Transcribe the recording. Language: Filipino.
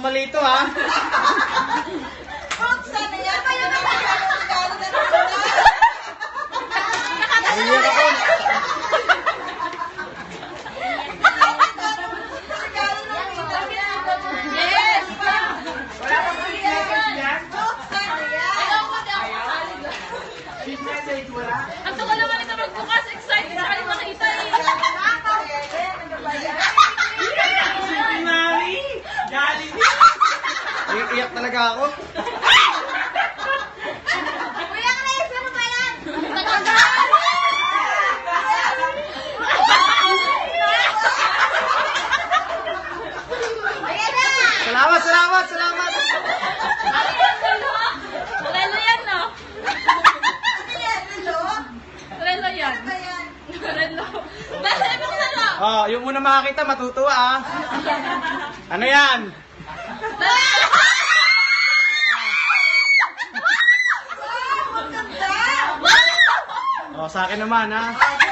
mali ito, ha? Sana yan. Kaya naman regalo na Iyak ako. Yes! Wala bang message yan? Message wala? Ang tagal naman ito magbukas. Excited sa kanya makita eh. Si Mami! Galing Iyak talaga ako. Kuya Chris, ano ba yan? Ayan na! Salamat, salamat, salamat. Relo yan, no? Ano yan? Relo? Relo yan. Ano ba yan? Relo. Basta ito sa relo. Oh, yung muna makakita, matutuwa, ah. Ano yan? Wow, ang ganda! Oh, sa akin naman, ha? Oh,